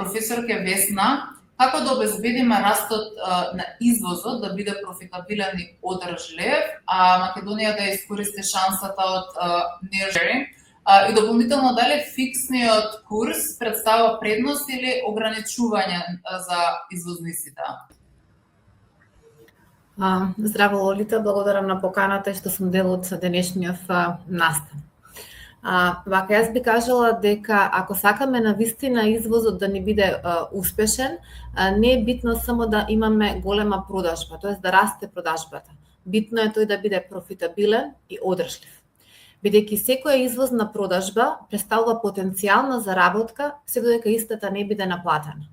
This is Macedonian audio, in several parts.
професорке Весна, како да обезбедиме растот на извозот да биде профитабилен и одржлив, а Македонија да искористи шансата од nearshoring, и дополнително дали фиксниот курс представува предност или ограничување за извозниците? Здраво, Лолита, благодарам на поканата што сум дел од денешниот настан. Вака, јас би кажала дека ако сакаме навистина извозот да ни биде успешен, не е битно само да имаме голема продажба, тоест да расте продажбата. Битно е тој да биде профитабилен и одржлив. Бидејќи секоја извозна продажба представува потенцијална заработка, се додека истата не биде наплатена.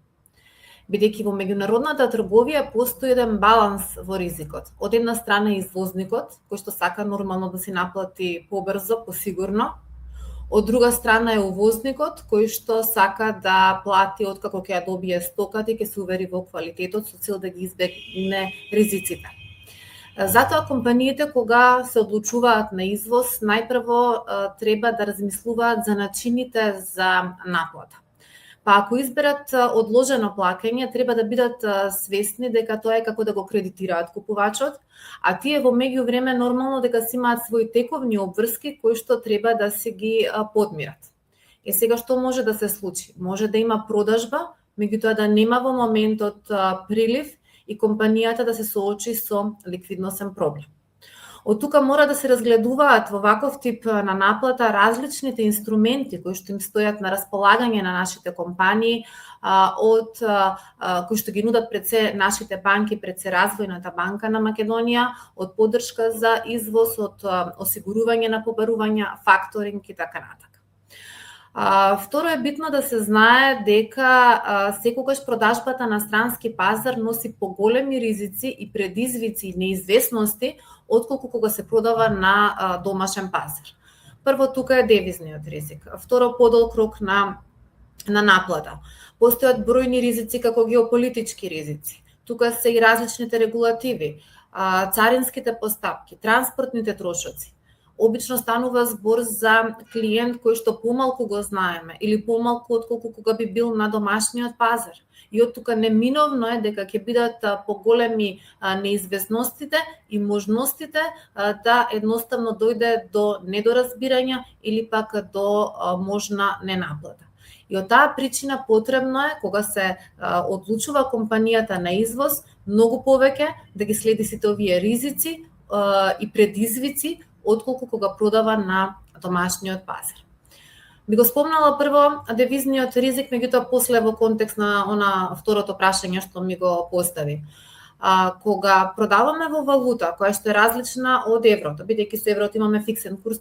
Бидејќи во меѓународната трговија постои еден баланс во ризикот. Од една страна извозникот, кој што сака нормално да си наплати побрзо, посигурно. Од друга страна е увозникот, кој што сака да плати откако ќе ја добие стоката и ќе се увери во квалитетот со цел да ги избегне ризиците. Затоа компаниите кога се одлучуваат на извоз, најпрво треба да размислуваат за начините за наплата. Па ако изберат одложено плаќање, треба да бидат свесни дека тоа е како да го кредитираат купувачот, а тие во меѓувреме нормално дека си имаат своји тековни обврски кои што треба да се ги подмират. И сега што може да се случи? Може да има продажба, меѓутоа да нема во моментот прилив и компанијата да се соочи со ликвидносен проблем. Од тука мора да се разгледуваат во ваков тип на наплата различните инструменти кои што им стојат на располагање на нашите компании, од кои што ги нудат пред се нашите банки, пред се Развојната банка на Македонија, од поддршка за извоз, од осигурување на побарувања, факторинг и така натаму. Второ е битно да се знае дека секогаш продажбата на странски пазар носи поголеми ризици и предизвици и неизвестности отколку кога се продава на домашен пазар. Прво тука е девизниот ризик, второ подолг рок на наплата. Постојат бројни ризици како геополитички ризици. Тука се и различните регулативи, царинските постапки, транспортните трошоци. Обично станува збор за клиент кој што помалку го знаеме или помалку отколку кога би бил на домашниот пазар. И од тука неминовно е дека ќе бидат поголеми неизвестностите и можностите да едноставно дојде до недоразбирање или пак до можна ненаплата. И од таа причина потребно е кога се одлучува компанијата на извоз многу повеќе да ги следи сите овие ризици и предизвици отколку кога продава на домашниот пазар. Би го спомнала прво девизниот ризик, меѓутоа после во контекст на второто прашање што ми го постави. Кога продаваме во валута која што е различна од еврото, бидејќи со еврото имаме фиксен курс,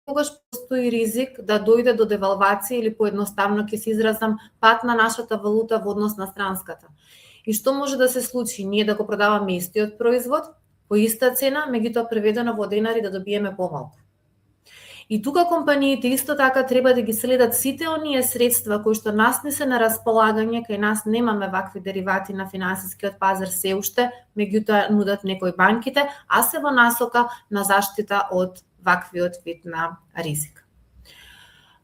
тогаш постои ризик да дојде до девалвација или поедноставно ќе се изразам пат на нашата валута во однос на странската. И што може да се случи? Ние да го продаваме истиот производ по иста цена, меѓутоа преведено во денари да добиеме помалку. И тука компаниите исто така треба да ги следат сите оние средства кои што нас не се на располагање, кај нас немаме вакви деривати на финансискиот пазар се уште, меѓутоа нудат некои банките, а се во насока на заштита од ваквиот вид на ризик.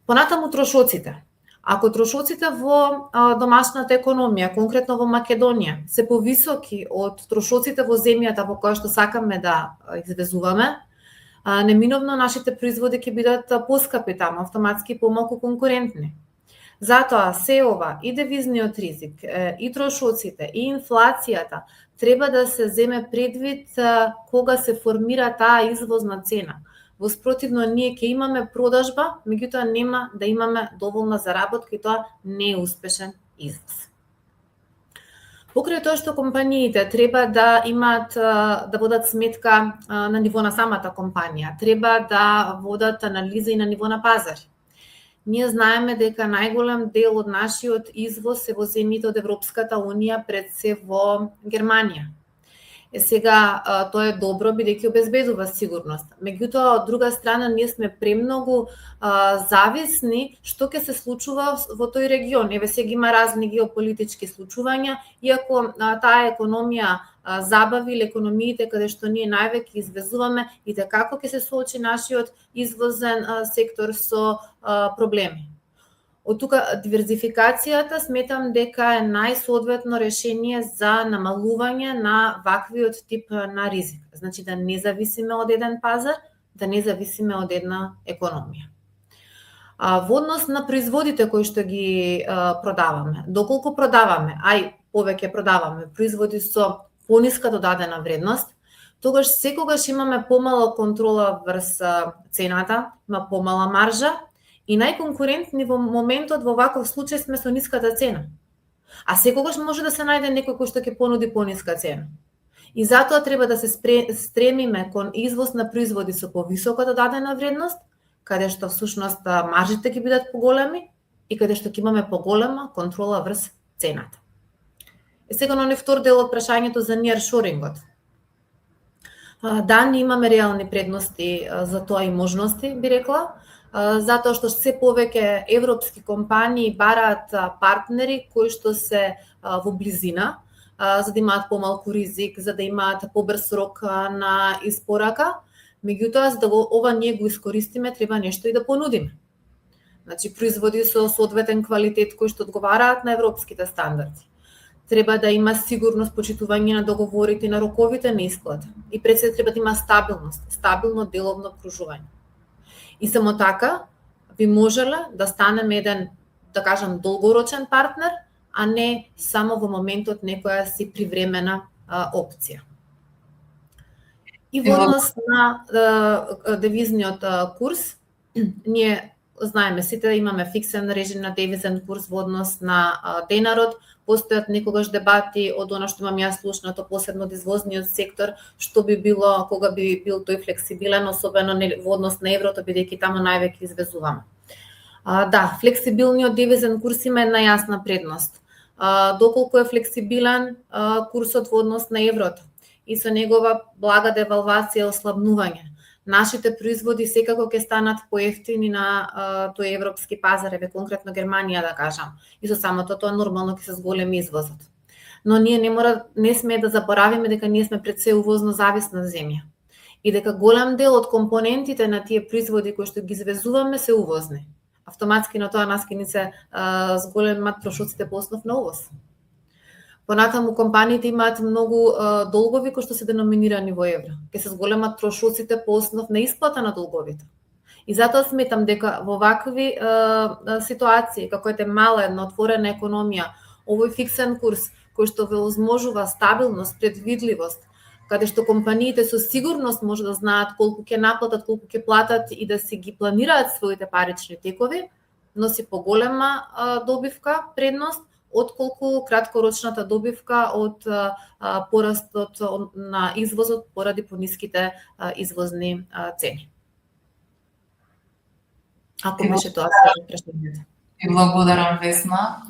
Понатаму трошоците. Ако трошоците во домашната економија, конкретно во Македонија, се повисоки од трошоците во земјата во која што сакаме да извезуваме, неминовно нашите производи ќе бидат поскапи таму, автоматски помалку конкурентни. Затоа се ова и девизниот ризик, и трошоците, и инфлацијата треба да се земе предвид кога се формира таа извозна цена. Во спротивно ние ќе имаме продажба, меѓутоа нема да имаме доволна заработка и тоа не е успешен извоз. Покрај тоа што компаниите треба да имаат да водат сметка на ниво на самата компанија, треба да водат анализа и на ниво на пазари. Ние знаеме дека најголем дел од нашиот извоз е во земјите од Европската Унија, пред се во Германија. Сега тоа е добро бидејќи обезбедува сигурност. Меѓутоа од друга страна ние сме премногу зависни што ќе се случува во тој регион. Еве сега има разни геополитички случувања, иако таа економија забави или економиите каде што ние највеќе извезуваме и како ќе се соочи нашиот извозен сектор со проблеми. Од тука диверзификацијата сметам дека е најсоодветно решение за намалување на ваквиот тип на ризик. Значи да не зависиме од еден пазар, да не зависиме од една економија. Во однос на производите кои што ги продаваме, доколку продаваме, повеќе продаваме производи со пониска додадена вредност, тогаш секогаш имаме помала контрола врз цената, има помала маржа, и најконкурентни во моментот во ваков случај сме со ниската цена. А секогаш може да се најде некој кој што ќе понуди пониска цена. И затоа треба да се стремиме кон извоз на производи со повисока додадена вредност, каде што всушност маржите ќе бидат поголеми и каде што ќе имаме поголема контрола врз цената. Сега на втор дел од прашањето за неаршорингот. Да, ние имаме реални предности за тоа и можности, би рекла, затоа што се повеќе европски компании бараат партнери кои што се во близина, за да имаат помалку ризик, за да имаат побрз рок на испорака. Меѓутоа, за да ова ние го искористиме, треба нешто и да понудиме. Значи, производи со соодветен квалитет кои што одговараат на европските стандарди. Треба да има сигурност, почитување на договорите и на роковите на исплата. И пред се треба да има стабилност, стабилно деловно окружување. И само така би можеле да станеме еден, да кажам, долгорочен партнер, а не само во моментот некоја си привремена опција. И во однос на девизниот курс, ние знаеме сите имаме фиксен режим на девизен курс во однос на денарот, постојат некогаш дебати од она што имам јас слушнато, посебно од извозниот сектор, што би било кога би бил тој флексибилен, особено во однос на еврото, бидејќи таму највеќе извезуваме. Да, флексибилниот девизен курс има една јасна предност. Доколку е флексибилен курсот во однос на еврото и со негова блага девалвација и ослабнување, нашите производи секако ќе станат поевтини на тој европски пазар, конкретно Германија да кажам. И со самото тоа нормално ќе се зголеми извозот. Но ние не сме да заборавиме дека ние сме пред се увозно зависна земја и дека голем дел од компонентите на тие производи кои што ги извезуваме се увозни. Автоматски на тоа нас ќе ни се зголемат трошоците по основ на увоз. Понатаму компаниите имаат многу долгови кои што се деноминирани во евро. Ќе се зголемат трошоците по основ на исплата на долговите. И затоа сметам дека во вакви ситуации, како е мала една отворена економија, овој фиксен курс кој што ве возможува стабилност, предвидливост, каде што компаниите со сигурност може да знаат колку ќе наплатат, колку ќе платат и да си ги планираат своите парични текови, носи поголема добивка, предност, отколку краткорочната добивка од порастот на извозот поради пониските извозни цени. Ако беше тоа прашањето. Благодарам, Весна.